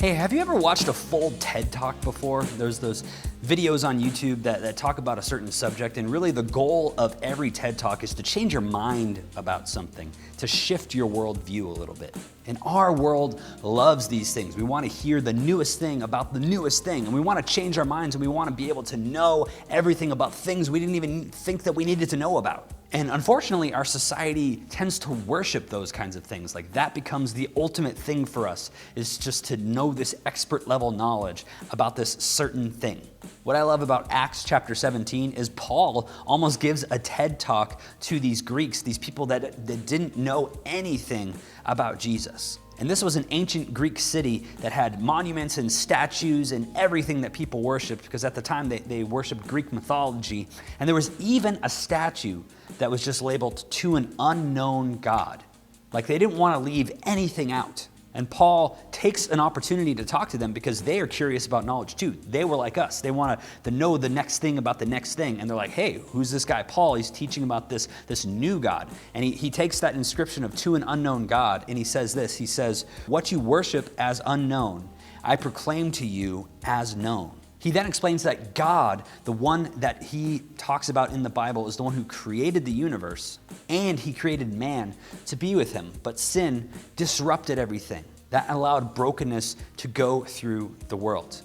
Hey, have you ever watched a full TED Talk before? There's those videos on YouTube that talk about a certain subject, and really the goal of every TED Talk is to change your mind about something, to shift your worldview a little bit. And our world loves these things. We want to hear the newest thing about the newest thing, and we want to change our minds, and we want to be able to know everything about things we didn't even think that we needed to know about. And unfortunately, our society tends to worship those kinds of things. Like that becomes the ultimate thing for us, is just to know this expert level knowledge about this certain thing. What I love about Acts chapter 17 is Paul almost gives a TED Talk to these Greeks, these people that didn't know anything about Jesus. And this was an ancient Greek city that had monuments and statues and everything that people worshiped, because at the time they worshiped Greek mythology. And there was even a statue that was just labeled "to an unknown God." Like they didn't want to leave anything out. And Paul takes an opportunity to talk to them because they are curious about knowledge too. They were like us. They want to know the next thing about the next thing. And they're like, hey, who's this guy Paul? He's teaching about this new God. And he takes that inscription of "to an unknown God" and he says this. He says, "What you worship as unknown, I proclaim to you as known." He then explains that God, the one that he talks about in the Bible, is the one who created the universe, and he created man to be with him. But sin disrupted everything. That allowed brokenness to go through the world.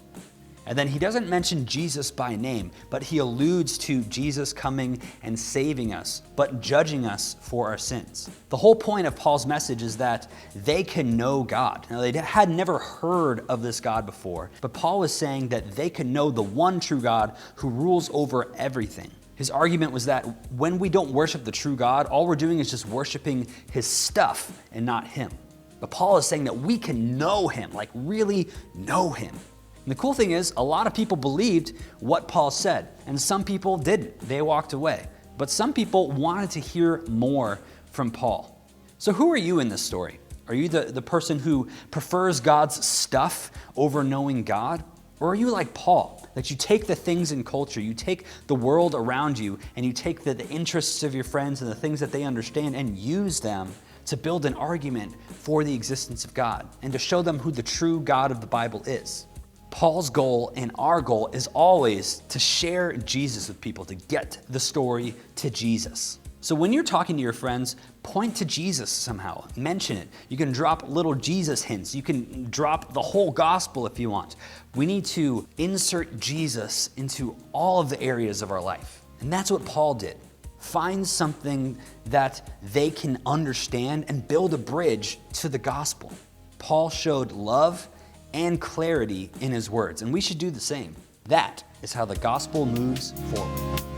And then he doesn't mention Jesus by name, but he alludes to Jesus coming and saving us, but judging us for our sins. The whole point of Paul's message is that they can know God. Now, they had never heard of this God before, but Paul was saying that they can know the one true God who rules over everything. His argument was that when we don't worship the true God, all we're doing is just worshiping his stuff and not him. But Paul is saying that we can know him, like really know him. And the cool thing is, a lot of people believed what Paul said, and some people didn't. They walked away. But some people wanted to hear more from Paul. So who are you in this story? Are you the person who prefers God's stuff over knowing God? Or are you like Paul, that you take the things in culture, you take the world around you, and you take the interests of your friends and the things that they understand and use them to build an argument for the existence of God and to show them who the true God of the Bible is? Paul's goal and our goal is always to share Jesus with people, to get the story to Jesus. So when you're talking to your friends, point to Jesus somehow, mention it. You can drop little Jesus hints. You can drop the whole gospel if you want. We need to insert Jesus into all of the areas of our life. And that's what Paul did. Find something that they can understand and build a bridge to the gospel. Paul showed love and clarity in his words, and we should do the same. That is how the gospel moves forward.